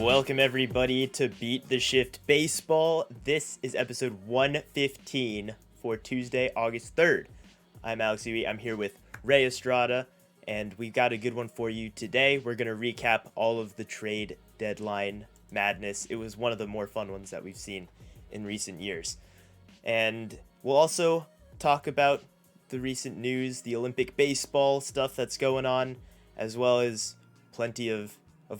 Welcome everybody to Beat the Shift Baseball. This is episode 115 for Tuesday, August 3rd. I'm Alex Uy. I'm here with Ray Estrada, and we've got a good one for you today. We're going to recap all of the trade deadline madness. It was one of the more fun ones that we've seen in recent years. And we'll also talk about the recent news, the Olympic baseball stuff that's going on, as well as plenty of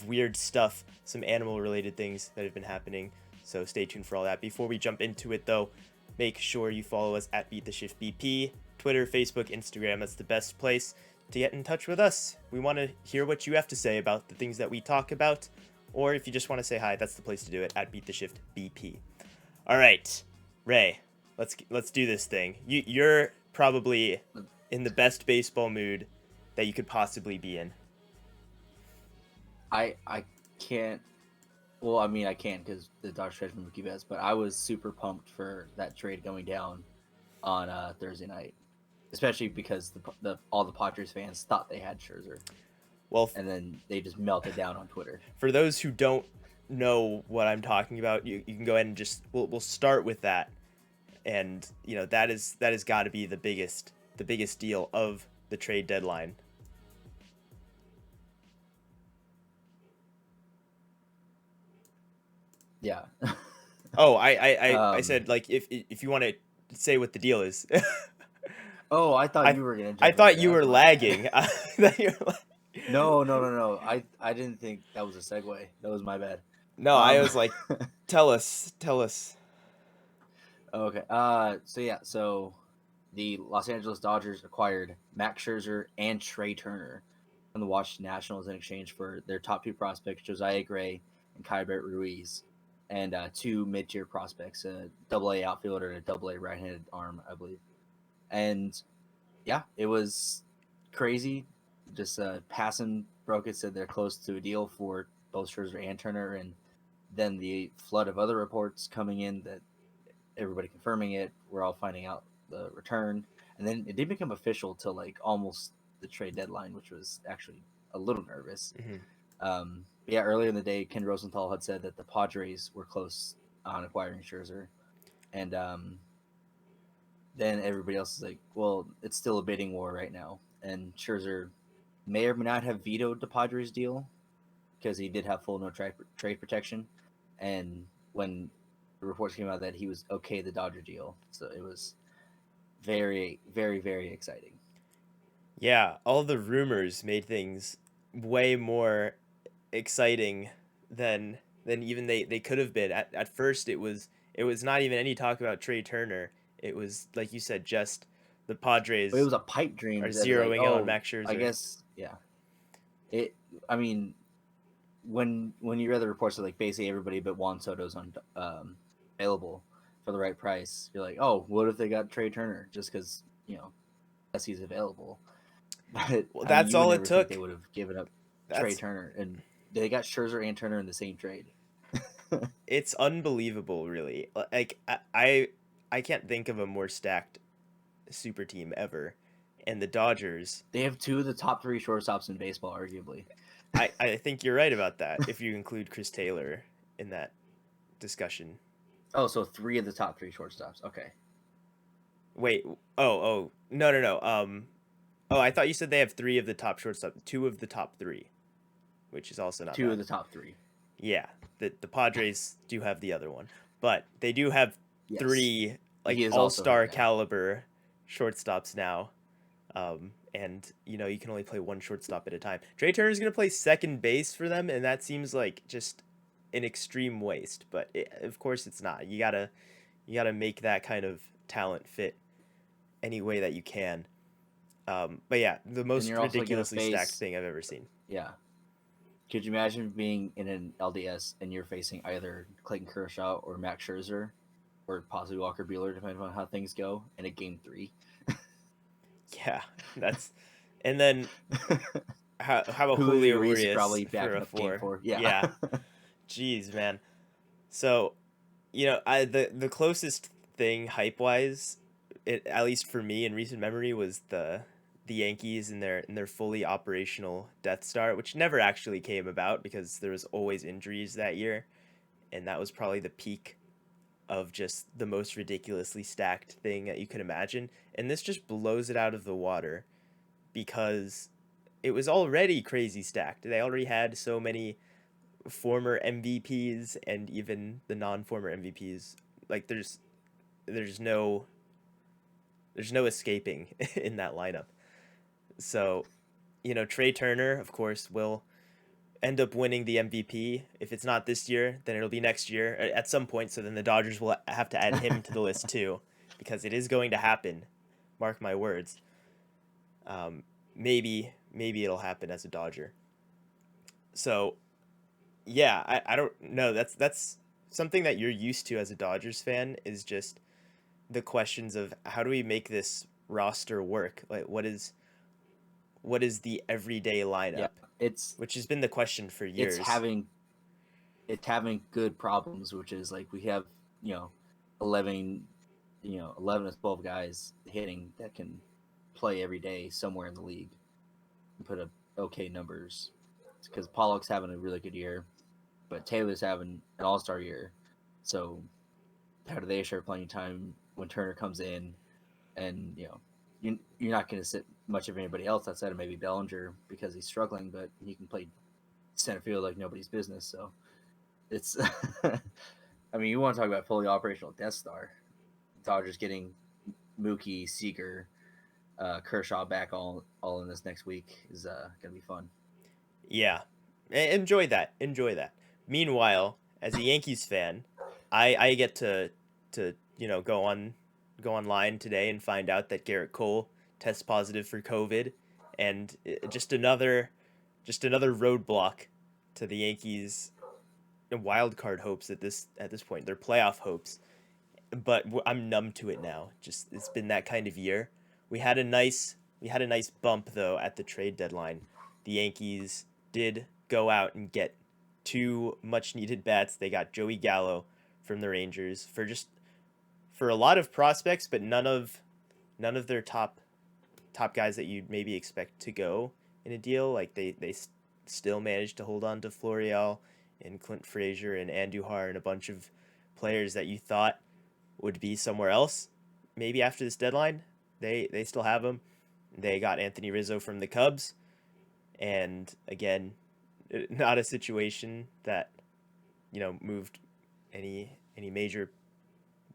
weird stuff, some animal-related things that have been happening. So stay tuned for all that. Before we jump into it, though, make sure you follow us at Beat the Shift BP, Twitter, Facebook, Instagram. That's the best place to get in touch with us. We want to hear what you have to say about the things that we talk about, or if you just want to say hi, that's the place to do it, at Beat the Shift BP. All right, Ray, let's do this thing. You're probably in the best baseball mood that you could possibly be in. I can't. Well, I mean, I can't because the Dodgers traded for Mookie Betts, but I was super pumped for that trade going down on Thursday night, especially because all the Padres fans thought they had Scherzer. Well, and then they just melted down on Twitter. For those who don't know what I'm talking about, you can go ahead and just we'll start with that, and that has got to be the biggest deal of the trade deadline. Yeah. I said, like, if you want to say what the deal is. Oh, I thought you were gonna. I thought you were lagging. No. I didn't think that was a segue. That was my bad. No, I was like, tell us. Okay. So the Los Angeles Dodgers acquired Max Scherzer and Trey Turner from the Washington Nationals in exchange for their top two prospects, Josiah Gray and Kyber Ruiz, and two mid-tier prospects, a double-A outfielder and a double-A right-handed arm, I believe. And yeah, it was crazy. Just Passan broke it, said they're close to a deal for both Scherzer and Turner, and then the flood of other reports coming in that everybody confirming it. We're all finding out the return, and then it didn't become official till like almost the trade deadline, which was actually a little nervous. Mm-hmm. Yeah, earlier in the day, Ken Rosenthal had said that the Padres were close on acquiring Scherzer, and then everybody else is like, well, it's still a bidding war right now, and Scherzer may or may not have vetoed the Padres deal because he did have full no trade protection, and when the reports came out that he was okay the Dodger deal, so it was very, very, very exciting. Yeah, all the rumors made things way more exciting than even they could have been. At first, it was not even any talk about Trey Turner. It was, like you said, just the Padres. But it was a pipe dream. Are zeroing in on Max Scherzer. I guess, yeah. I mean, when you read the reports that like basically everybody but Juan Soto's available for the right price, you're like, oh, what if they got Trey Turner just because yes, he's available? But that's all it took. They would have given up Trey Turner, and they got Scherzer and Turner in the same trade. It's unbelievable, really. Like I can't think of a more stacked super team ever, and the Dodgers. They have two of the top three shortstops in baseball, arguably. I think you're right about that. If you include Chris Taylor in that discussion. Oh, so three of the top three shortstops. Okay. Wait. Oh. No. Oh, I thought you said they have three of the top shortstops. Two of the top three, which is also not two bad. Of the top three. Yeah, the Padres do have the other one, but they do have three like all-star caliber shortstops now, and you can only play one shortstop at a time. Trey Turner's gonna play second base for them, and that seems like just an extreme waste. But of course, it's not. You gotta make that kind of talent fit any way that you can. But yeah, the most ridiculously stacked thing I've ever seen. Yeah. Could you imagine being in an LDS and you're facing either Clayton Kershaw or Max Scherzer or possibly Walker Buehler, depending on how things go, in a game 3? Yeah, that's... And then how about Julio Urias probably for a 4? Game 4? Yeah. Jeez, man. So, the closest thing hype-wise, at least for me in recent memory, was the the Yankees in their fully operational Death Star, which never actually came about because there was always injuries that year, and that was probably the peak of just the most ridiculously stacked thing that you could imagine. And this just blows it out of the water because it was already crazy stacked. They already had so many former MVPs and even the non-former MVPs. Like there's no escaping in that lineup. So, Trey Turner, of course, will end up winning the MVP. If it's not this year, then it'll be next year at some point. So then the Dodgers will have to add him to the list too, because it is going to happen. Mark my words. Maybe it'll happen as a Dodger. So, yeah, I don't know. That's something that you're used to as a Dodgers fan, is just the questions of how do we make this roster work? Like what is the everyday lineup? Yeah, which has been the question for years. It's having good problems, which is like we have 11 11 to 12 guys hitting that can play every day somewhere in the league and put up okay numbers. It's because Pollock's having a really good year, but Taylor's having an all-star year. So how do they share playing time when Turner comes in? And you're not going to sit much of anybody else outside of maybe Bellinger because he's struggling, but he can play center field like nobody's business. So it's I mean, you want to talk about fully operational Death Star. Dodgers getting Mookie, Seager, Kershaw back all in this next week is gonna be fun. Yeah, enjoy that. Meanwhile, as a Yankees fan, I get to go online today and find out that Garrett Cole tests positive for COVID, and just another roadblock to the Yankees' wild card hopes at this point, their playoff hopes. But I'm numb to it now. Just it's been that kind of year. We had a nice bump though at the trade deadline. The Yankees did go out and get two much needed bats. They got Joey Gallo from the Rangers for a lot of prospects, but none of their top guys that you'd maybe expect to go in a deal. Like they still managed to hold on to Florial and Clint Frazier and Andujar and a bunch of players that you thought would be somewhere else maybe after this deadline. They still have them. They got Anthony Rizzo from the Cubs, and again, not a situation that moved any major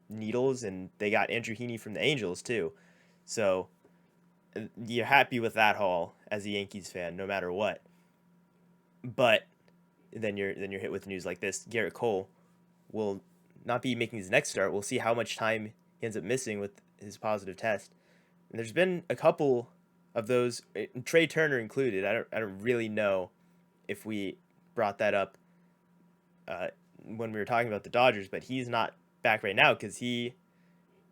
needles. And they got Andrew Heaney from the Angels too, so you're happy with that haul as a Yankees fan no matter what. But then you're hit with news like this. Garrett Cole will not be making his next start. We'll see how much time he ends up missing with his positive test. And there's been a couple of those, Trey Turner included. I don't really know if we brought that up when we were talking about the Dodgers, but he's not back right now because he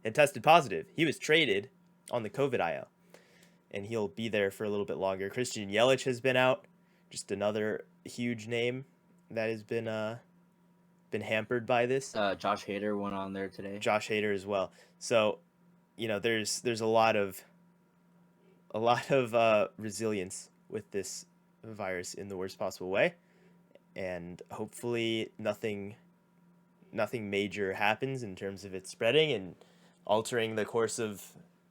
had tested positive. He was traded on the COVID IL, and he'll be there for a little bit longer. Christian Yelich has been out, just another huge name that has been hampered by this. Josh Hader went on there today. Josh Hader as well. So, there's a lot of resilience with this virus in the worst possible way, and hopefully nothing major happens in terms of it spreading and altering the course of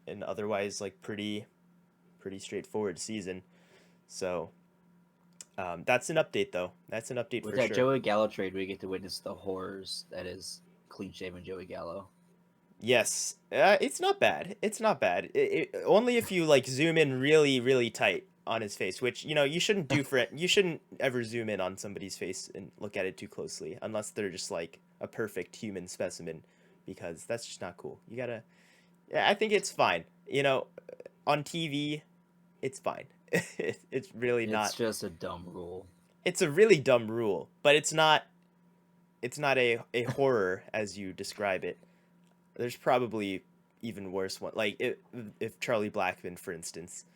an otherwise like pretty straightforward season. So that's an update though. That's an update With for that sure. Joey Gallo trade, we get to witness the horrors that is clean-shaven Joey Gallo. Yes, it's not bad. It's not bad. Only if you like zoom in really, really tight on his face, which you shouldn't do for it. You shouldn't ever zoom in on somebody's face and look at it too closely, unless they're just like a perfect human specimen, because that's just not cool. You gotta. Yeah, I think it's fine. On TV, it's fine. It's really not. It's just a dumb rule. It's a really dumb rule, but it's not. It's not a horror as you describe it. There's probably even worse one. Like if Charlie Blackmon, for instance,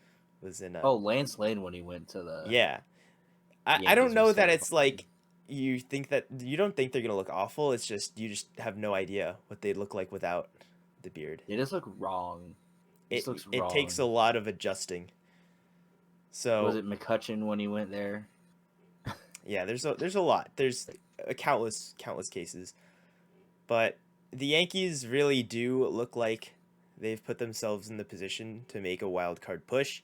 was in a. Lance Lane when he went to the. Yeah, I don't know that it's like you don't think they're gonna look awful. It's just you just have no idea what they look like without the beard. They just look wrong. It takes a lot of adjusting. So Was it McCutcheon when he went there? yeah, there's a lot. There's countless cases, but the Yankees really do look like they've put themselves in the position to make a wild card push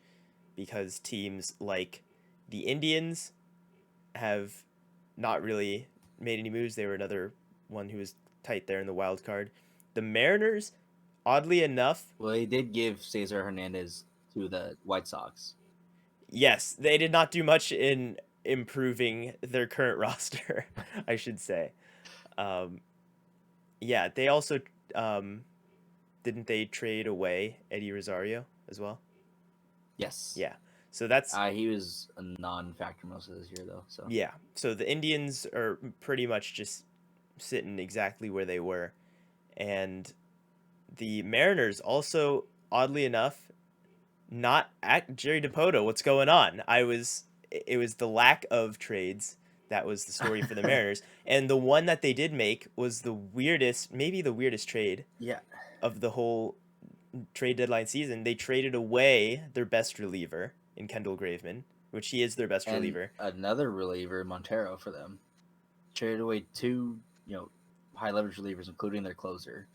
because teams like the Indians have not really made any moves. They were another one who was tight there in the wild card. The Mariners, oddly enough, Well, they did give Cesar Hernandez to the White Sox. yes, they did not do much in improving their current roster, I should say. Um, yeah, they also um, didn't they trade away Eddie Rosario as well? Yes. Yeah. So that's He was a non-factor most of this year, though. So yeah. So the Indians are pretty much just sitting exactly where they were, and the Mariners also, oddly enough, not at Jerry DiPoto. What's going on? It was the lack of trades that was the story for the Mariners, and the one that they did make was maybe the weirdest trade yeah, of the whole trade deadline season. They traded away their best reliever in Kendall Graveman, which he is their best and reliever. another reliever, Montero, for them. Traded away two, high leverage relievers, including their closer,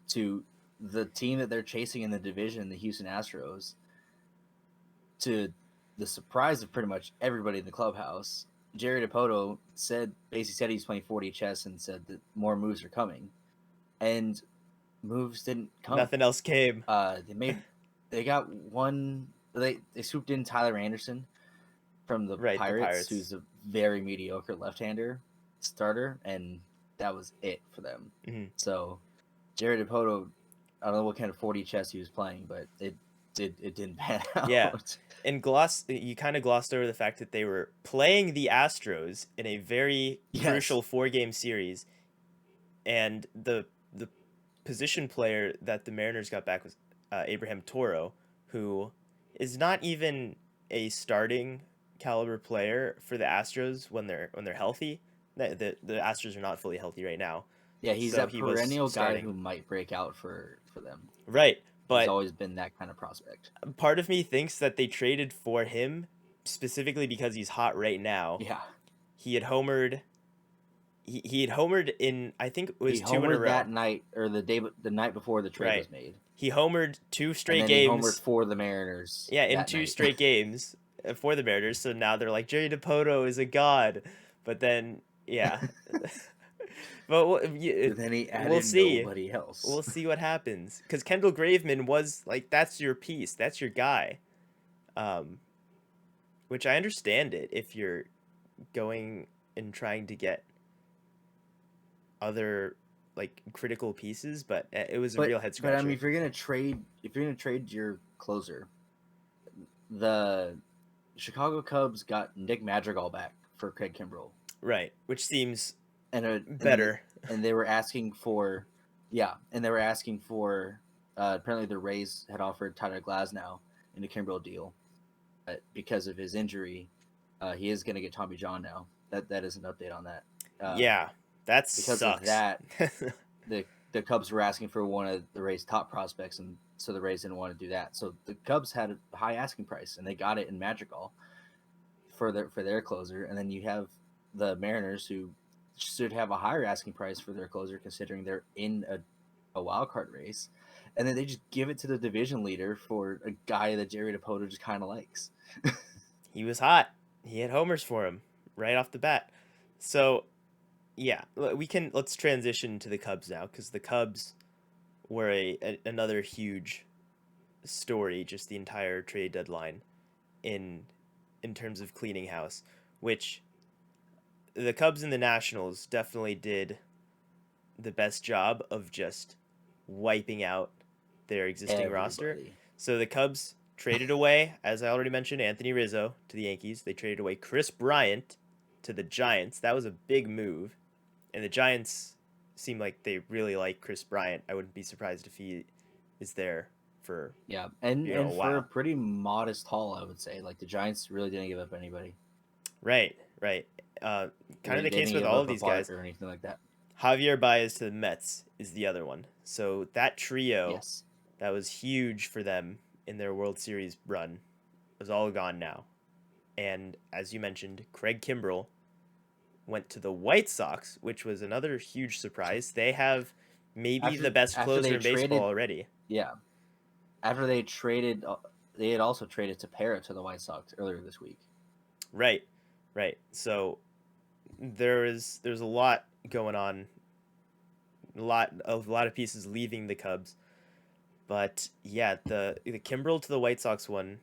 to the team that they're chasing in the division, the Houston Astros. To the surprise of pretty much everybody in the clubhouse, Jerry DiPoto basically said he's playing 40 chess and said that more moves are coming, and moves didn't come. Nothing else came. They got one. They swooped in Tyler Anderson from the Pirates, who's a very mediocre left-hander starter, and that was it for them. Mm-hmm. So Jerry DiPoto, I don't know what kind of 40 chess he was playing, but it didn't pan out. Yeah. And you kind of glossed over the fact that they were playing the Astros in a very crucial 4-game series, and the position player that the Mariners got back was Abraham Toro, who is not even a starting caliber player for the Astros when they're healthy. The Astros are not fully healthy right now. Yeah, he's a perennial guy who might break out for them. Right. But he's always been that kind of prospect. Part of me thinks that they traded for him specifically because he's hot right now. Yeah. He had homered. He had homered in, I think it was 2 in a row. that night or the night before the trade was made. He homered 2 straight and then games. He homered for the Mariners. Yeah, in 2 straight games for the Mariners. So now they're like, Jerry DiPoto is a god. But then, yeah. But then he added we'll see. Nobody else. We'll see what happens. Because Kendall Graveman was like, that's your piece. That's your guy. Which I understand it if you're going and trying to get other like critical pieces, but it was a real head scratcher. But I mean, if you're gonna trade your closer, the Chicago Cubs got Nick Madrigal back for Craig Kimbrell, right? Which seems better. And they were asking for, apparently the Rays had offered Tyler Glasnow in the Kimbrell deal, but because of his injury, he is gonna get Tommy John now. That is an update on that. That's because sucks. Of that. The Cubs were asking for one of the Rays' top prospects, and so the Rays didn't want to do that. So the Cubs had a high asking price, and they got it in Madrigal for their closer. And then you have the Mariners, who should have a higher asking price for their closer, considering they're in a wild card race. And then they just give it to the division leader for a guy that Jerry DiPoto just kind of likes. He was hot. He had homers for him right off the bat. So yeah, let's transition to the Cubs now, because the Cubs were another huge story just the entire trade deadline in terms of cleaning house, which the Cubs and the Nationals definitely did the best job of just wiping out their existing roster. So the Cubs traded away, as I already mentioned, Anthony Rizzo to the Yankees. They traded away Chris Bryant to the Giants. That was a big move. And the Giants seem like they really like Chris Bryant. I wouldn't be surprised if he is there for and for a pretty modest haul, I would say. Like, the Giants really didn't give up anybody. Right. Kind of the case with all of these guys. Or anything like that. Javier Baez to the Mets is the other one. So that trio, that was huge for them in their World Series run, is all gone now. And as you mentioned, Craig Kimbrell went to the White Sox, which was another huge surprise. They have maybe the best after closer they in baseball traded, already. yeah, after they traded, they had also traded Tepera to the White Sox earlier this week. Right, right. So there's a lot going on, a lot of pieces leaving the Cubs. But yeah, the Kimbrel to the White Sox one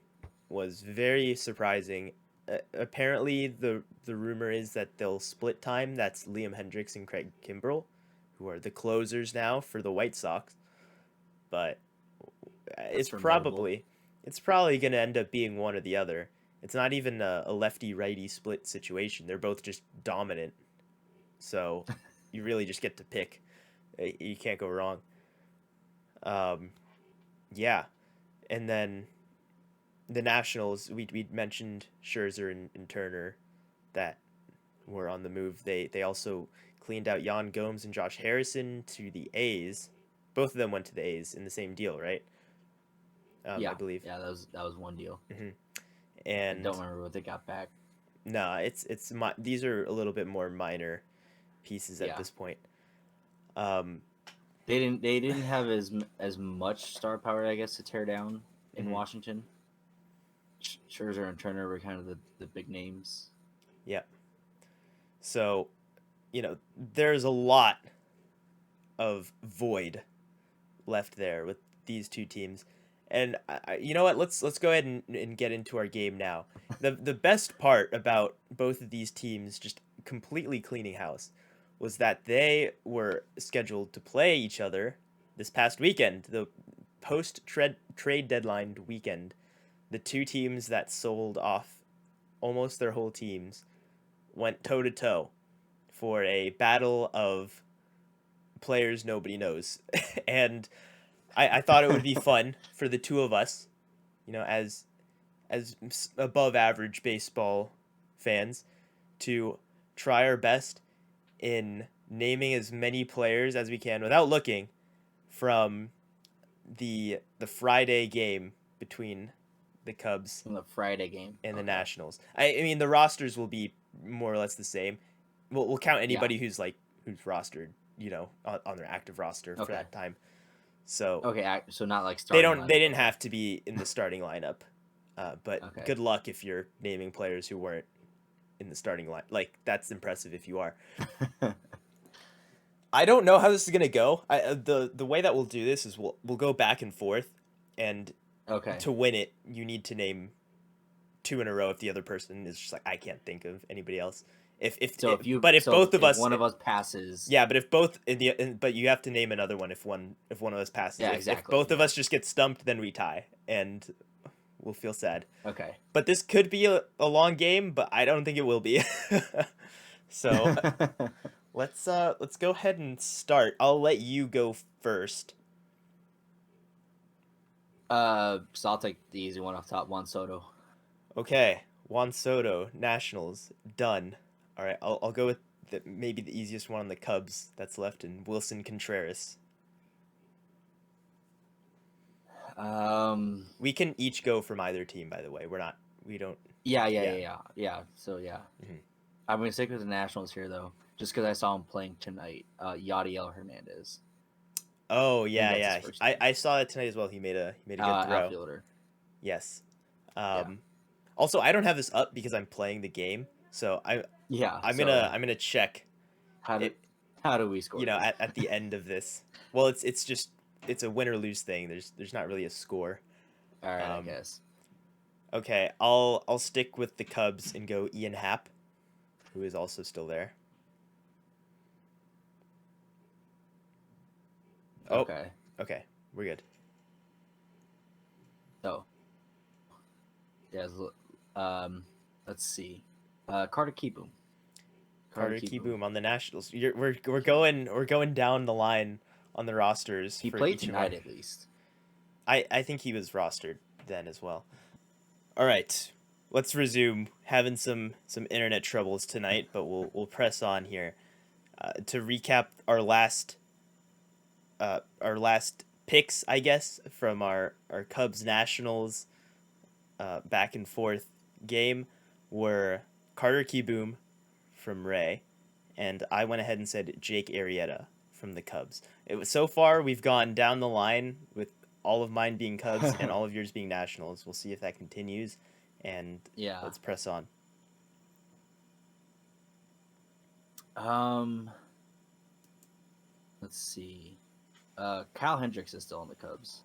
was very surprising. Apparently, the rumor is that they'll split time. That's Liam Hendricks and Craig Kimbrel, who are the closers now for the White Sox. But it's formidable. probably going to end up being one or the other. It's not even a lefty righty split situation. They're both just dominant. So you really just get to pick. You can't go wrong. Um, yeah, and then the Nationals. We mentioned Scherzer and Turner that were on the move. They also cleaned out Yan Gomes and Josh Harrison to the A's. Both of them went to the A's in the same deal, right? Yeah, I believe. yeah, that was one deal. Hmm. I And don't remember what they got back. no, these are a little bit more minor pieces at Yeah, this point. Um, they didn't have as much star power, I guess, to tear down in mhm, Washington. Scherzer and Turner were kind of the big names. yeah. So, there's a lot of void left there with these two teams. And you know what? Let's go ahead and get into our game now. The best part about both of these teams just completely cleaning house was that they were scheduled to play each other this past weekend, the post trade deadline weekend. The two teams that sold off almost their whole teams went toe to toe for a battle of players nobody knows. And I thought it would be fun for the two of us, as above average baseball fans, to try our best in naming as many players as we can without looking from the Friday game between the Cubs From the Friday game. and the Okay. Nationals. I mean the rosters will be more or less the same. We'll count Yeah. anybody who's rostered, on their active roster for Okay. that time. So Okay. So not like they starting don't they lineup. didn't Okay. have to be in the starting lineup. But Okay. good luck if you're naming players who weren't in the starting line. Like that's impressive if you are. I don't know how this is gonna go. The way that we'll do this is we'll go back and forth, and Okay. to win it, you need to name two in a row if the other person is just like I can't think of anybody else. If both of if us, one of us passes, yeah, but if both but you have to name another one if one of us passes. yeah, If exactly. both of Yeah. us just get stumped, then we tie, and we'll feel sad. Okay. But this could be a long game, but I don't think it will be. So let's go ahead and start. I'll let you go first. So I'll take the easy one off top. Juan Soto. Okay, Juan Soto, Nationals, done. All right, I'll go with maybe the easiest one on the Cubs that's left, in Wilson Contreras. We can each go from either team, by the way. We don't. Yeah. So yeah, Mhm. I'm gonna stick with the Nationals here though, just because I saw him playing tonight. Yadiel Hernandez. Oh I think yeah, that's his yeah. first I name. I saw that tonight as well. He made a good throw. Outfielder. Yes. Yeah. Also, I don't have this up because I'm playing the game, so Yeah. I'm So gonna check how do it. how do we score this? At the end of this. Well, it's just it's a win or lose thing. There's not really a score. All right, I Um, guess. okay, I'll stick with the Cubs and go Ian Happ, who is also still there. Oh, Okay. okay, we're good. So yeah. Let's see. Carter Kieboom. Carter Carter Kieboom. Kieboom on the Nationals. We're going down the line on the rosters He for played each of our. tonight at least. I think he was rostered then as well. All right, let's resume. Having some internet troubles tonight, but we'll press on here. To recap our last picks, I guess, from our Cubs Nationals back and forth game. were Carter Kieboom from Ray, and I went ahead and said Jake Arrieta from the Cubs. So far we've gone down the line with all of mine being Cubs and all of yours being Nationals. We'll see if that continues, and Yeah. let's press on. Let's see. Kyle Hendricks is still on the Cubs.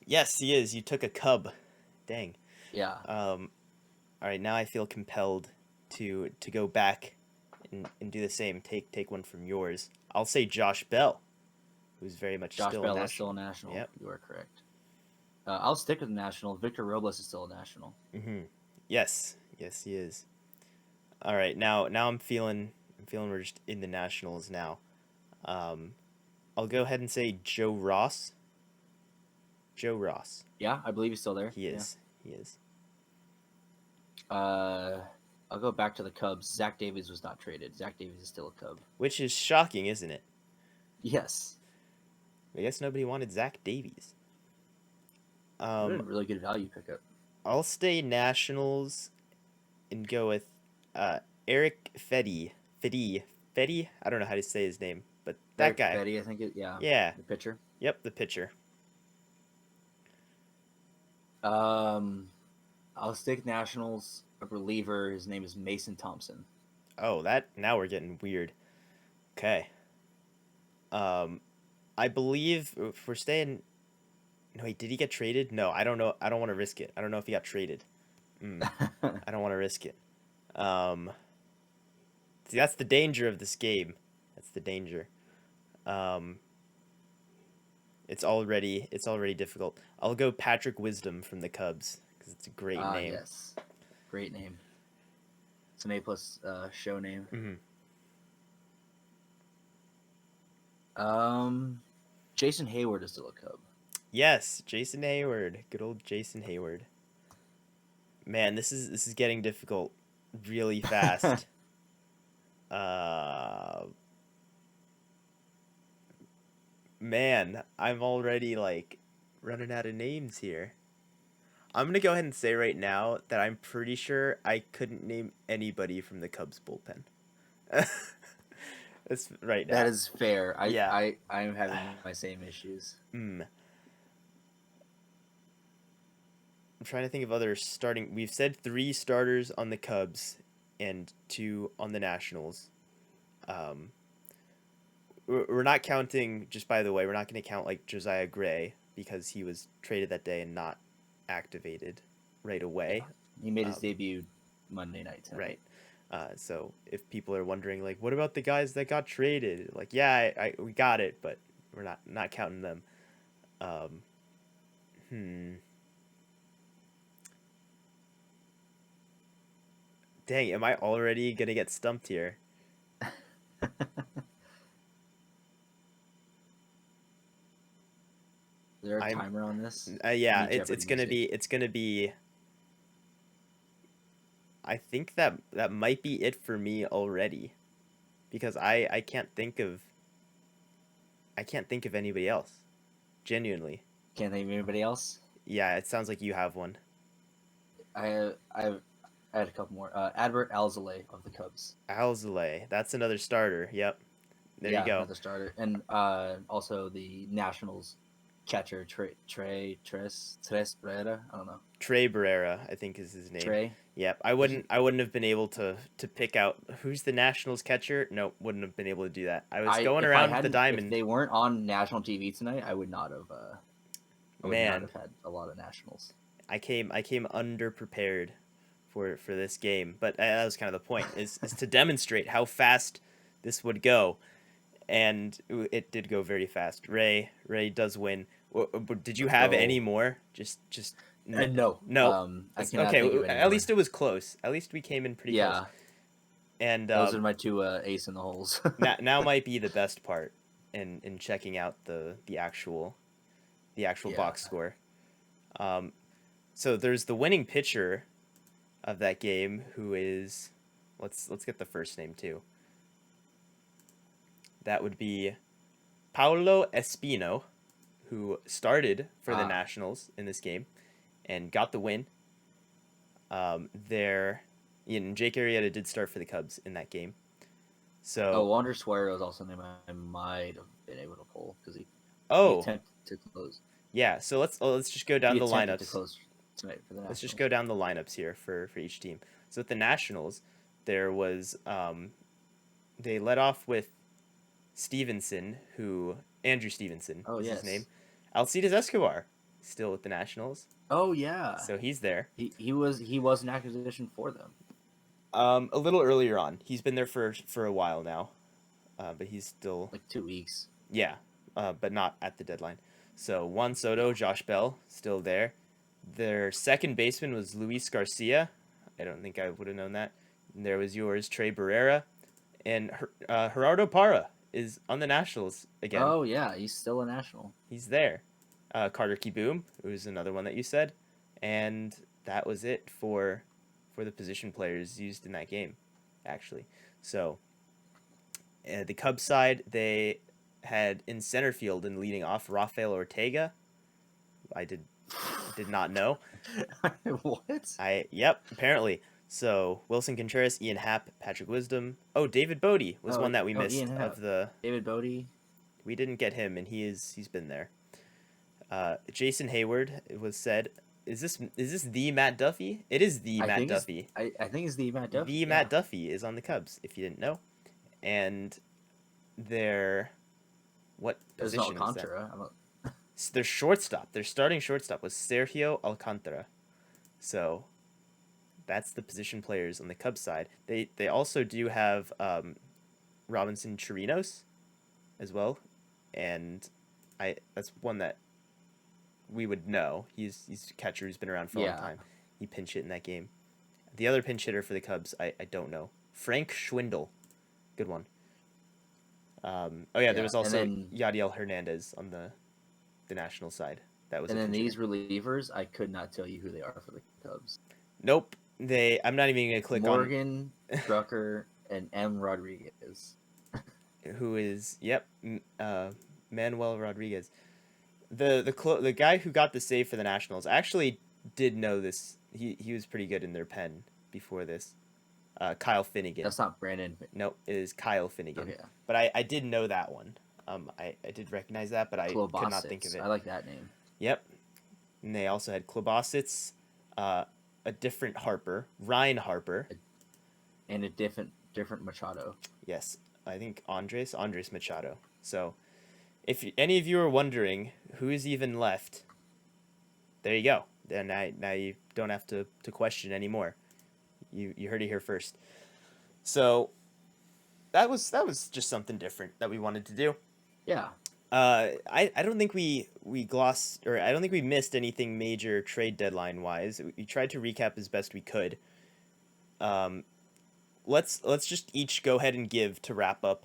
Yes, he is. You took a Cub. Dang. Yeah. All right, now I feel compelled to go back and do the same. Take one from yours. I'll say Josh Bell, who's very much Josh still Bell a is still National. a National. Yep. You are correct. I'll stick with the National. Victor Robles is still a National. Mm-hmm. Yes, he is. All right, now I'm feeling we're just in the Nationals now. I'll go ahead and say Joe Ross. Joe Ross. Yeah, I believe he's still there. He is. Yeah. He is. I'll go back to the Cubs. Zach Davies was not traded. Zach Davies is still a Cub. Which is shocking, isn't it? Yes. I guess nobody wanted Zach Davies. A really good value pickup. I'll stay Nationals and go with Eric Fedde. Fedde? I don't know how to say his name, but that Eric guy. Fedde, I think it. Yeah. Yeah. The pitcher. Yep, the pitcher. I'll stick Nationals. A reliever. His name is Mason Thompson. Oh, now we're getting weird. Okay. I believe if we're staying. No, wait, did he get traded? No, I don't know. I don't want to risk it. I don't know if he got traded. I don't want to risk it. See, that's the danger of this game. That's the danger. It's already difficult. I'll go Patrick Wisdom from the Cubs because it's a great name. Yes, great name. It's an A+ show name. Mm-hmm. Jason Hayward is still a Cub. Yes, Jason Hayward. Good old Jason Hayward. Man, this is getting difficult really fast. Man, I'm already like running out of names here. I'm going to go ahead and say right now that I'm pretty sure I couldn't name anybody from the Cubs bullpen. That's right now. That is fair. Yeah. I'm having my same issues. I'm trying to think of other starting. We've said 3 starters on the Cubs and 2 on the Nationals. We're not counting, just by the way, we're not going to count like Josiah Gray because he was traded that day and not activated right away. Yeah. He made his debut Monday night tonight. Right. So if people are wondering, like, what about the guys that got traded? Like, yeah, we got it, but we're not counting them. Dang, am I already gonna get stumped here? Is there a timer on this? Yeah, it's gonna be. I think that might be it for me already, because I can't think of anybody else. Genuinely. Can't think of anybody else? Yeah, it sounds like you have one. I had a couple more. Adbert Alzolay of the Cubs. Alzolay, that's another starter. Yep. There you go. Another starter, and also the Nationals catcher Trey Barrera. I don't know. Trey Barrera, I think is his name. Trey. Yep. I wouldn't have been able to pick out who's the Nationals catcher. Nope, wouldn't have been able to do that. I was going around the diamond. If they weren't on national TV tonight, I would not have. Not have had a lot of Nationals. I came underprepared for this game, but that was kind of the point is to demonstrate how fast this would go, and it did go very fast. Ray does win. Did you have any more? Just no. Okay, at least it was close. At least we came in pretty close. And those are my 2 ace in the holes. now might be the best part in checking out the actual box score. So there's the winning pitcher of that game, who is, let's get the first name too. That would be Paulo Espino, who started for the Nationals in this game and got the win. Their And Jake Arrieta did start for the Cubs in that game. Oh, So, Wander Suero is also a name I might have been able to pull because he oh, attempted to close. yeah. So let's just go down He the attempted to lineups. close tonight for the Let's just Nationals. go down the lineups here for each team. So with the Nationals, there was they led off with Stevenson, who Andrew Stevenson Oh is his name. yes. Alcides Escobar, still with the Nationals, Oh yeah. so he's there. He was an acquisition for them. A little earlier on, he's been there for a while now, but he's still Like 2 weeks. yeah, but not at the deadline. So Juan Soto, No. Josh Bell, still there. Their second baseman was Luis Garcia. I don't think I would have known that. And there was yours, Trey Barrera, and Gerardo Parra is on the Nationals again. Oh yeah, he's still a national. He's there. Carter Kieboom, who's another one that you said, and that was it for the position players used in that game, actually. So the Cubs side, they had in center field and leading off Rafael Ortega. I did not know. What? Apparently. So Wilson Contreras, Ian Happ, Patrick Wisdom. Oh, David Bodie was one that we missed Ian Happ. of the. David Bodie. We didn't get him, and he's been there. Jason Hayward was said. Is this the Matt Duffy? It is the Matt Duffy. I think it's the Matt Duffy. The Matt Duffy is on the Cubs, if you didn't know. And their what There's position is that? Alcantara. Their shortstop, their starting shortstop was Sergio Alcantara. So that's the position players on the Cubs side. They also do have Robinson Chirinos as well, and that's one that we would know. He's a catcher who's been around for a long time. He pinch hit in that game. The other pinch hitter for the Cubs, I don't know. Frank Schwindel, good one. There was also Yadiel Hernandez on the National side. That was. And then these relievers, I could not tell you who they are for the Cubs. Nope. I'm not even gonna click Morgan, Drucker, and M. Rodriguez. Who is Manuel Rodriguez. The guy who got the save for the Nationals actually did know this. He was pretty good in their pen before this. Kyle Finnegan. That's not Brandon. No, it is Kyle Finnegan. Okay. But I did know that one. I did recognize that, but I could not think of it. I like that name. Yep. And they also had Klobosits, a different Harper, Ryan Harper. And a different Machado. Yes, I think Andres Machado. So if any of you are wondering who's even left, there you go. Then now you don't have to question anymore. You heard it here first. So that was just something different that we wanted to do. Yeah. I don't think we glossed, or I don't think we missed anything major trade deadline wise. We tried to recap as best we could. Let's just each go ahead and give to wrap up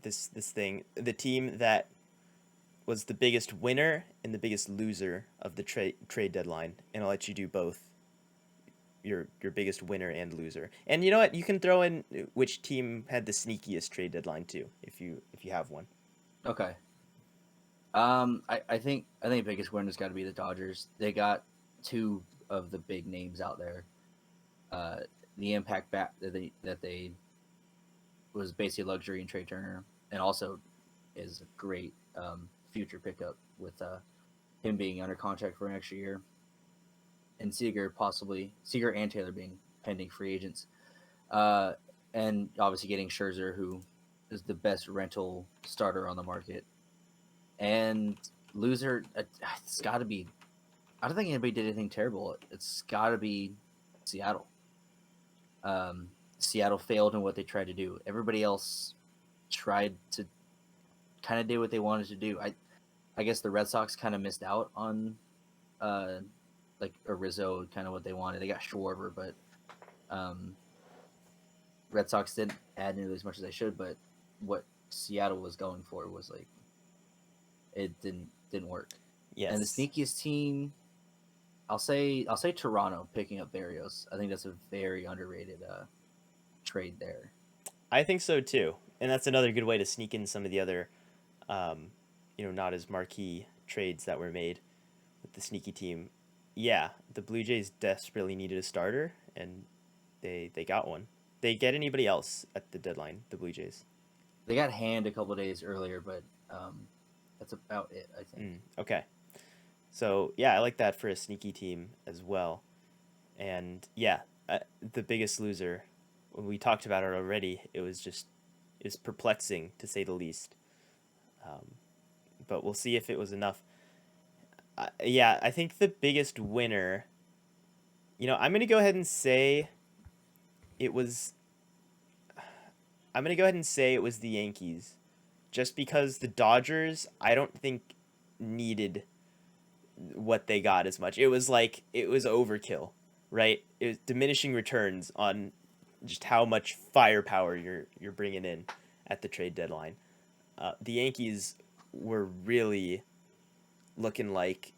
this thing. The team that was the biggest winner and the biggest loser of the trade deadline, and I'll let you do both. Your biggest winner and loser, and you know what? You can throw in which team had the sneakiest trade deadline too, if you have one. Okay. I think the biggest winner's got to be the Dodgers. They got two of the big names out there. The impact bat that they was basically luxury in Trey Turner, and also is a great future pickup with him being under contract for an extra year, and Seager and Taylor being pending free agents, and obviously getting Scherzer, who is the best rental starter on the market. And loser, it's got to be. I don't think anybody did anything terrible. It's got to be Seattle. Seattle failed in what they tried to do. Everybody else tried to kind of do what they wanted to do. I guess the Red Sox kind of missed out on like a Rizzo, kind of what they wanted. They got Schwarber, but Red Sox didn't add nearly as much as they should. But what Seattle was going for was like, it didn't work. Yes. And the sneakiest team, I'll say Toronto picking up Barrios. I think that's a very underrated trade there. I think so too, and that's another good way to sneak in some of the other, not as marquee trades that were made with the sneaky team. Yeah, the Blue Jays desperately needed a starter, and they got one. They get anybody else at the deadline? The Blue Jays. They got Hand a couple days earlier, but that's about it, I think. Okay. So yeah, I like that for a sneaky team as well. And yeah, the biggest loser. When we talked about it already, it's perplexing to say the least. But we'll see if it was enough. Yeah, I think the biggest winner. I'm gonna go ahead and say it was. I'm gonna go ahead and say it was the Yankees, just because the Dodgers I don't think needed what they got as much. It was overkill, right? It was diminishing returns on just how much firepower you're bringing in at the trade deadline. The Yankees were really looking like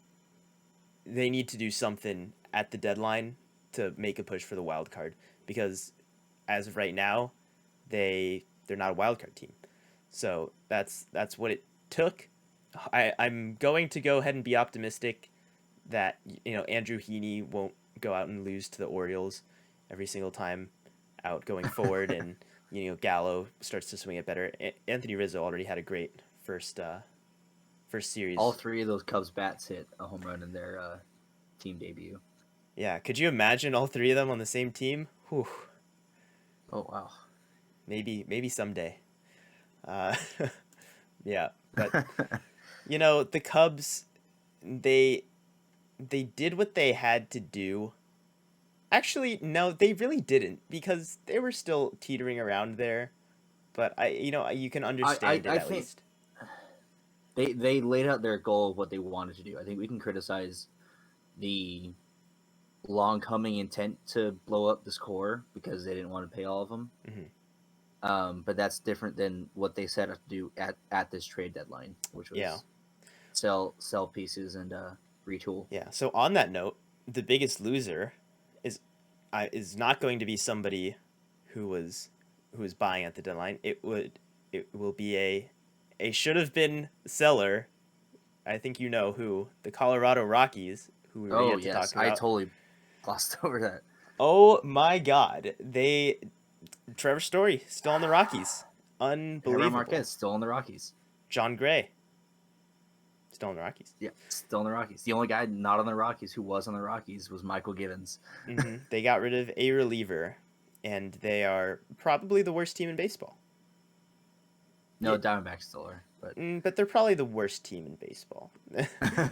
they need to do something at the deadline to make a push for the wild card, because as of right now, they're not a wild card team. So that's what it took. I'm going to go ahead and be optimistic that Andrew Heaney won't go out and lose to the Orioles every single time out going forward, and Gallo starts to swing it better. Anthony Rizzo already had a great first series. All three of those Cubs bats hit a home run in their team debut. Yeah, could you imagine all three of them on the same team? Whew. Oh wow. Maybe someday. Yeah, but the Cubs, they did what they had to do. Actually, no, they really didn't, because they were still teetering around there. But you can understand I it at think least. they laid out their goal of what they wanted to do. I think we can criticize the long coming intent to blow up this core because they didn't want to pay all of them. Mm-hmm. But that's different than what they set out to do at this trade deadline, which was sell pieces and retool. Yeah. So on that note, the biggest loser is not going to be somebody who was buying at the deadline. It will be a should have been seller. I think you know who, the Colorado Rockies, who we were yet to talk about. I totally glossed over that. Oh my God, Trevor Story still on the Rockies. Unbelievable. German Marquez still on the Rockies. John Gray still on the Rockies. Yeah, still on the Rockies. The only guy not on the Rockies who was on the Rockies was Michael Givens. Mm-hmm. They got rid of a reliever, and they are probably the worst team in baseball. No, Diamondbacks still are. But they're probably the worst team in baseball,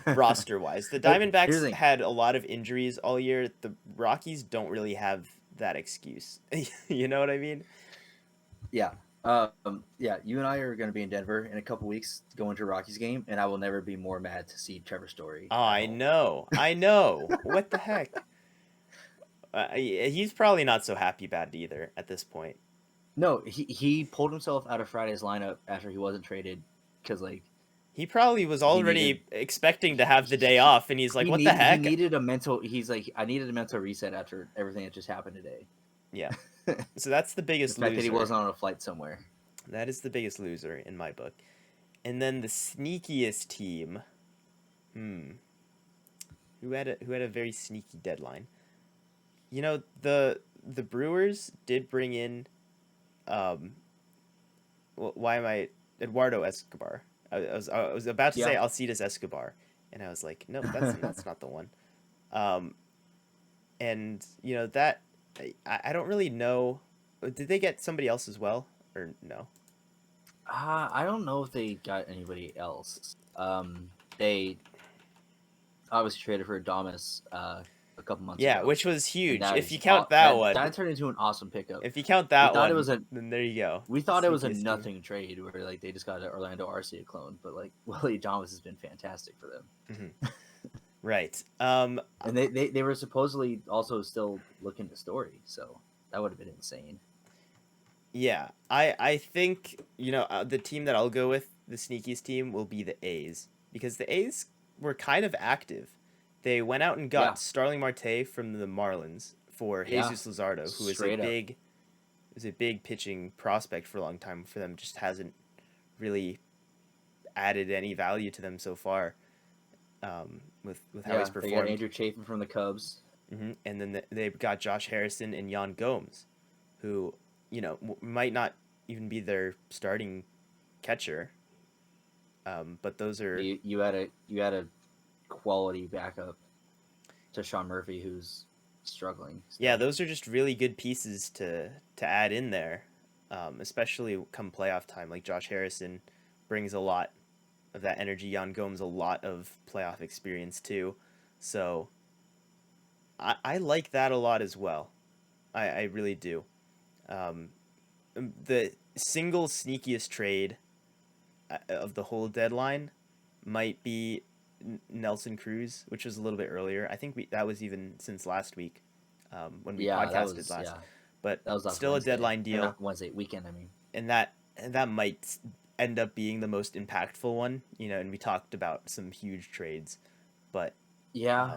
roster-wise. The Diamondbacks had a lot of injuries all year. The Rockies don't really have that excuse. You know what I mean? Yeah. Yeah, you and I are going to be in Denver in a couple weeks going to a Rockies game, and I will never be more mad to see Trevor Story. Oh, I know. What the heck? He's probably not so happy about it either at this point. No, he pulled himself out of Friday's lineup after he wasn't traded because he probably was already expecting to have the day off, and he's like, "What the heck?" He needed a mental. He's like, "I needed a mental reset after everything that just happened today." Yeah. So that's the biggest the fact loser. that he wasn't on a flight somewhere. That is the biggest loser in my book. And then the sneakiest team. Who had a very sneaky deadline. The Brewers did bring in why am I Eduardo Escobar? I was about to say Alcides Escobar, and I was like, no, that's not the one. And that I don't really know. Did they get somebody else as well, or no? I don't know if they got anybody else. They obviously traded for Adames a couple months ago. Yeah, which was huge. If you count that one. That turned into an awesome pickup. If you count that one, then there you go. We thought it was a nothing trade where they just got an Orlando Arcia clone, but Willie Adames has been fantastic for them. Mm-hmm. Right. And they were supposedly also still looking to Story, so that would have been insane. Yeah, I think the team that I'll go with, the sneakiest team, will be the A's, because the A's were kind of active. They went out and got Starling Marte from the Marlins for Jesus Luzardo, who is a big pitching prospect for a long time for them. Just hasn't really added any value to them so far. With how he's performed. They got Andrew Chafin from the Cubs. And then they've got Josh Harrison and Jan Gomes, who, might not even be their starting catcher. But those are You had a quality backup to Sean Murphy, who's struggling yeah, still. those are just really good pieces to add in there, especially come playoff time. Like Josh Harrison brings a lot of that energy. Jan Gomes a lot of playoff experience too, so I like that a lot as well. I really do. Um, the single sneakiest trade of the whole deadline might be Nelson Cruz, which was a little bit earlier. I think that was even since last week, when we Yeah, that podcasted was last. yeah, But that was last still a Wednesday, deadline or deal, not Wednesday weekend. I mean, and that might end up being the most impactful one. And we talked about some huge trades, but yeah,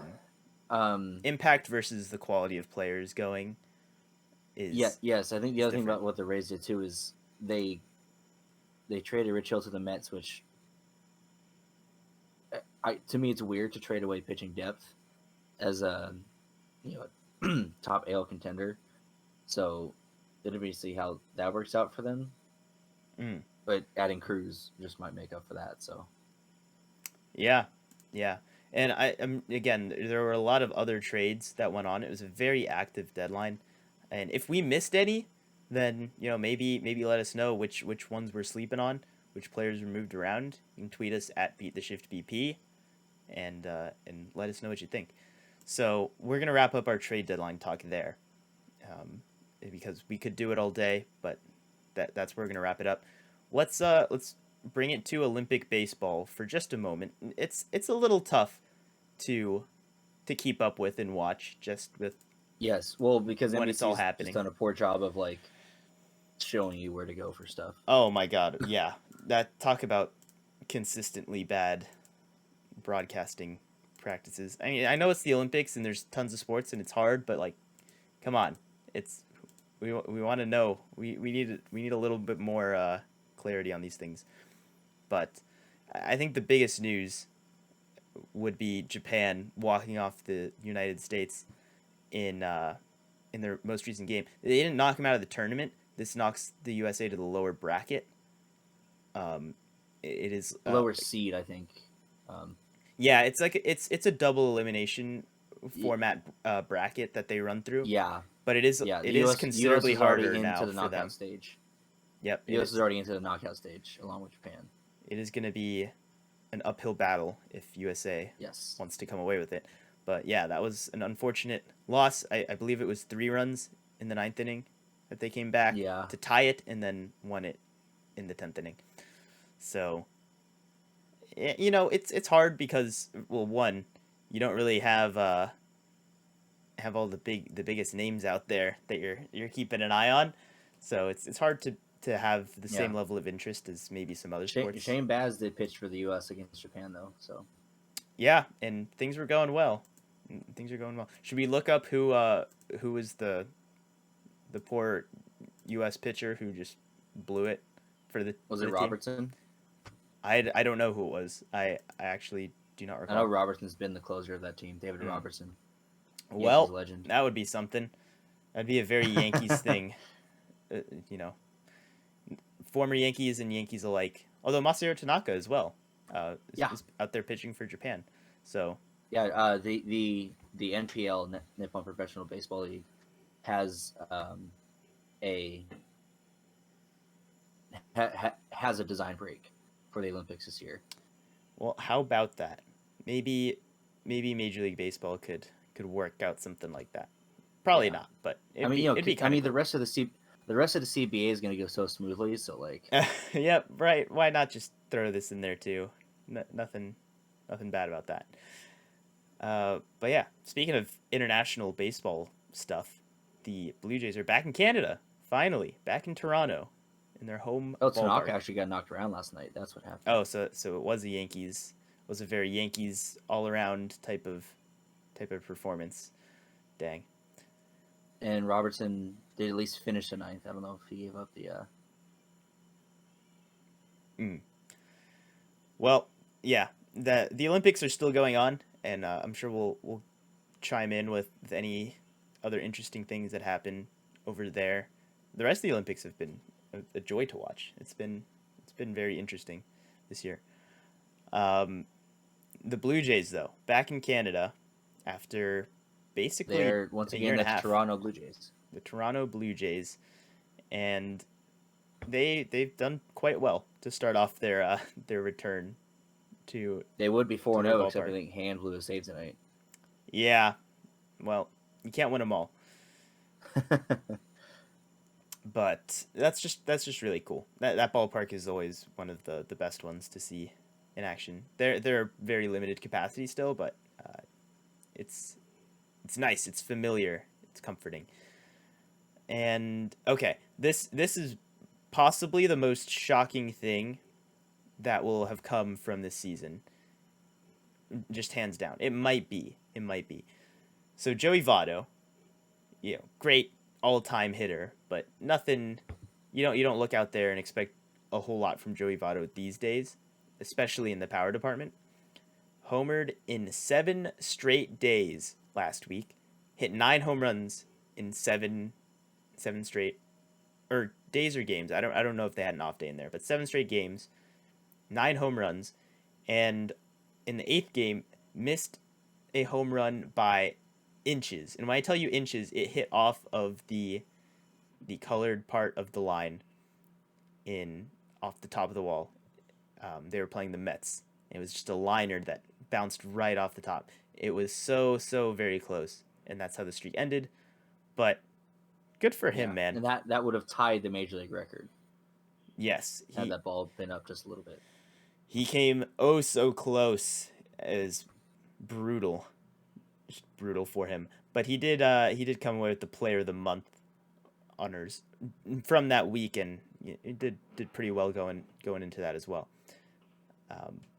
um, um, impact versus the quality of players going yeah, is yes. I think the is other thing different. about what the Rays did too is they traded Rich Hill to the Mets, which to me it's weird to trade away pitching depth as a top AL contender. So it'll be see how that works out for them. Mm. But adding Cruz just might make up for that. So Yeah, yeah. And again, there were a lot of other trades that went on. It was a very active deadline, and if we missed any, then maybe let us know which ones we're sleeping on, which players were moved around. You can tweet us at beattheshiftbp, and let us know what you think. So we're gonna wrap up our trade deadline talk there, um, because we could do it all day, but that's where we're gonna wrap it up. Let's bring it to Olympic baseball for just a moment. It's a little tough to keep up with and watch just with yes, well, because when it's all NBC's just happening. done a poor job of like showing you where to go for stuff. Oh my god, yeah. That talk about consistently bad broadcasting practices. I mean, I know it's the Olympics and there's tons of sports and it's hard, but like come on. It's we want to know. We need a little bit more clarity on these things. But I think the biggest news would be Japan walking off the United States in their most recent game. They didn't knock them out of the tournament. This knocks the USA to the lower bracket. Um, it is Lower seed, I think. Um, yeah, it's like it's a double elimination format bracket that they run through, yeah, but it is yeah. it The is U.S. considerably is already harder into now the for knockout them. stage. Yep, The it U.S. is is. already into the knockout stage along with Japan. It is going to be an uphill battle if USA Yes. wants to come away with it. But yeah, that was an unfortunate loss. I believe it was 3 runs in the ninth inning that they came back Yeah. to tie it and then won it in the 10th inning. So, it's hard because, well, one, you don't really have all the biggest names out there that you're keeping an eye on. So it's hard to have the Yeah. same level of interest as maybe some other sports. Shane Baz did pitch for the U.S. against Japan though, so Yeah, and things were going well. Things are going well. Should we look up who was the poor U.S. pitcher who just blew it was for it the team? Robertson? I don't know who it was. I actually do not I know recall. Robertson's been the closer of that team. David Mm. Robertson, Yankees Well, legend. that would be something. That'd be a very Yankees thing. Uh, you know, former Yankees and Yankees alike. Although Masahiro Tanaka as well Yeah, is out there pitching for Japan. So yeah. The NPL Nippon Professional Baseball League has a has a design break for the Olympics this year. well, how about that? Maybe Major League Baseball could work out something like that. Probably Yeah, not, but I mean, it'd be kind of the cool. rest of the rest of the CBA is going to go so smoothly. So like, Yep, right. Why not just throw this in there too? Nothing bad about that. But yeah, speaking of international baseball stuff, the Blue Jays are back in Canada. Finally, back in Toronto, in their home oh, ballpark. Tanaka actually got knocked around last night. That's what happened. Oh, so it was the Yankees. It was a very Yankees all around type of performance. Dang. And Robertson did at least finish the ninth. I don't know if he gave up the. Mm. Well, yeah. The Olympics are still going on, and I'm sure we'll chime in with any other interesting things that happen over there. The rest of the Olympics have been a joy to watch. It's been very interesting this year. The Blue Jays, though, back in Canada after basically They're once a year again and a the half. Toronto Blue Jays. The Toronto Blue Jays, and they've done quite well to start off their return to. They would be their 4-0, except ballpark. I think Hand blew a save tonight. Yeah, well, you can't win them all, but that's just really cool. That ballpark is always one of the best ones to see in action. They're very limited capacity still, but it's nice. It's familiar. It's comforting. And okay, this is possibly the most shocking thing that will have come from this season. Just hands down. It might be. So Joey Votto, great all-time hitter, but nothing. You don't look out there and expect a whole lot from Joey Votto these days, especially in the power department. Homered in 7 straight days last week, hit 9 home runs in 7 straight, or days or games. I don't know if they had an off day in there, but 7 straight games, 9 home runs, and in the 8th game missed a home run by inches. And when I tell you inches, it hit off of the colored part of the line off the top of the wall. They were playing the Mets. It was just a liner that bounced right off the top. It was so very close, and that's how the streak ended. But good for him, man. And that would have tied the major league record. Yes, had that ball been up just a little bit. He came so close. It was brutal, just brutal for him. But he did come away with the Player of the Month honors from that week, and he did pretty well going into that as well.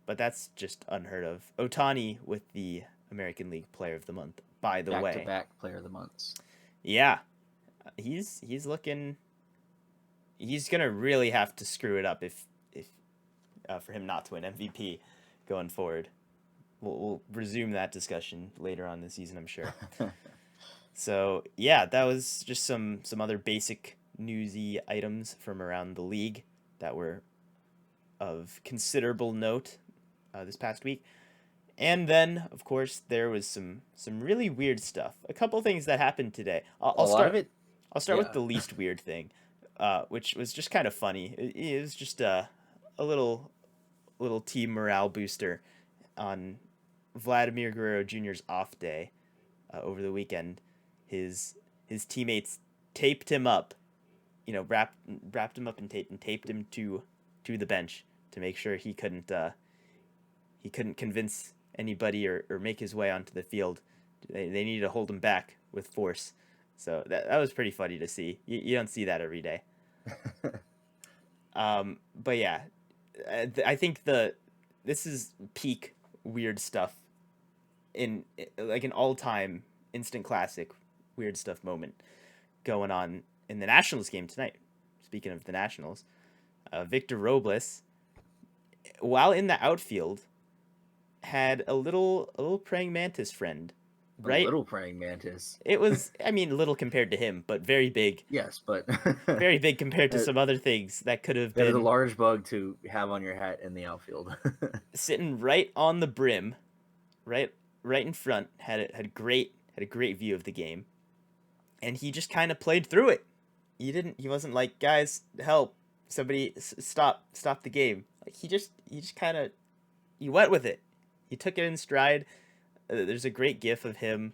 But that's just unheard of. Ohtani with the American League Player of the Month, by the way. Back-to-back Player of the Months. Yeah, he's looking. He's gonna really have to screw it up if for him not to win MVP going forward. We'll resume that discussion later on this season, I'm sure. So yeah, that was just some other basic newsy items from around the league that were of considerable note this past week. And then, of course, there was some really weird stuff. A couple things that happened today. I'll start with the least weird thing, which was just kind of funny. It was just a little team morale booster on Vladimir Guerrero Jr.'s off day over the weekend. His teammates taped him up, wrapped him up in tape and taped him to the bench to make sure he couldn't convince anybody or make his way onto the field. They needed to hold him back with force. So that was pretty funny to see. You don't see that every day. But yeah, I think this is peak weird stuff in like an all-time instant classic weird stuff moment going on in the Nationals game tonight. Speaking of the Nationals, Victor Robles, while in the outfield, had a little praying mantis friend. Right? A little praying mantis. It was, little compared to him, but very big. Yes, but very big compared to some other things that could have been. It was a large bug to have on your hat in the outfield. Sitting right on the brim, right in front, had a great view of the game, and he just kind of played through it. He wasn't like, guys, help, somebody stop the game. Like he just kind of, he went with it. He took it in stride. There's a great gif of him,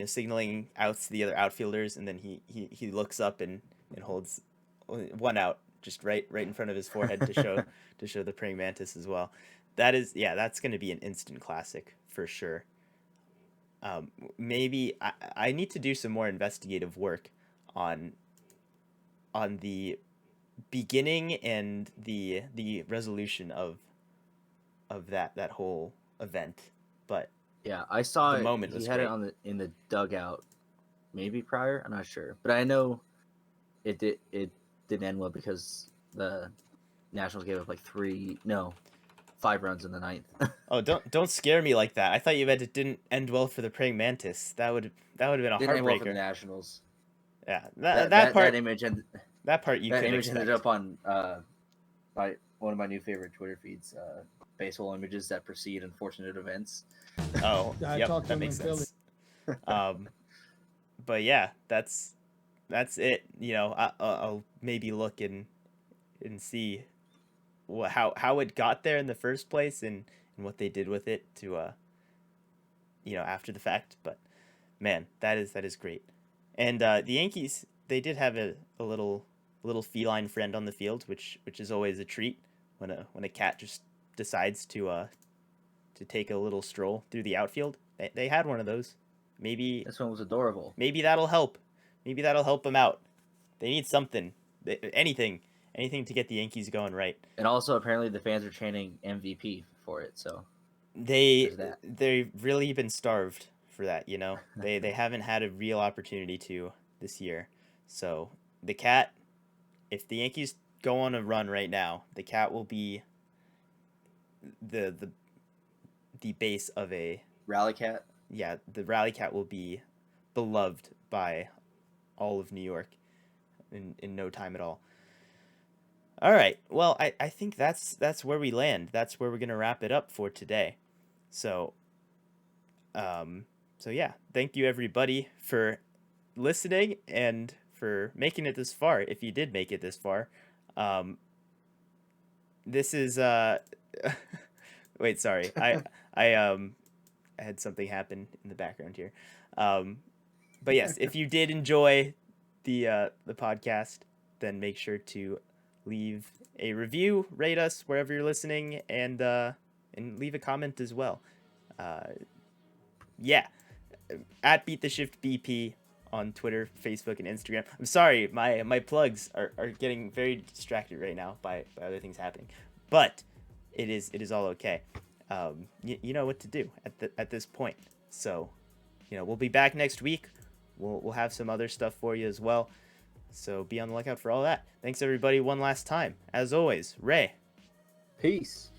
signaling outs to the other outfielders, and then he looks up and holds one out just right in front of his forehead to show the praying mantis as well. That's going to be an instant classic for sure. Maybe I need to do some more investigative work on the beginning and the resolution of that whole event, but. Yeah, I saw the moment he had great. it in the dugout, maybe prior. I'm not sure, but I know it didn't end well because the Nationals gave up 3 5 runs in the ninth. Oh, don't scare me like that. I thought you meant it didn't end well for the praying mantis. That would have been a Didn't end well for the heartbreaker. Nationals. Yeah, That part image and that part you that could image expect. ended up on one of my new favorite Twitter feeds, baseball images that precede unfortunate events. Oh, Yeah, I yep, talked to that him makes in Philly. sense. But yeah, that's it. You know, I'll maybe look and see how it got there in the first place and what they did with it to after the fact. But man, that is great. And the Yankees, they did have a little feline friend on the field, which is always a treat when a cat just decides to take a little stroll through the outfield. They had one of those. Maybe This one was adorable. Maybe that'll help. Maybe that'll help them out. They need something. Anything to get the Yankees going right. And also, apparently, the fans are chanting MVP for it. So They've that. really been starved for that. They haven't had a real opportunity to this year. So the cat, if the Yankees go on a run right now, the cat will be the base of a Rally cat. Yeah, the rally cat will be beloved by all of New York in no time at all. All right. Well, I think that's where we land. That's where we're going to wrap it up for today. So yeah, thank you everybody for listening and for making it this far. If you did make it this far, this is wait, sorry. I had something happen in the background here. But yes, if you did enjoy the podcast, then make sure to leave a review, rate us wherever you're listening, and leave a comment as well. Yeah, at Beat the Shift BP on Twitter, Facebook, and Instagram. I'm sorry, my plugs are getting very distracted right now by other things happening, but it is all okay. You know what to do at this point. So, we'll be back next week. We'll have some other stuff for you as well. So be on the lookout for all that. Thanks everybody one last time. As always, Ray. Peace.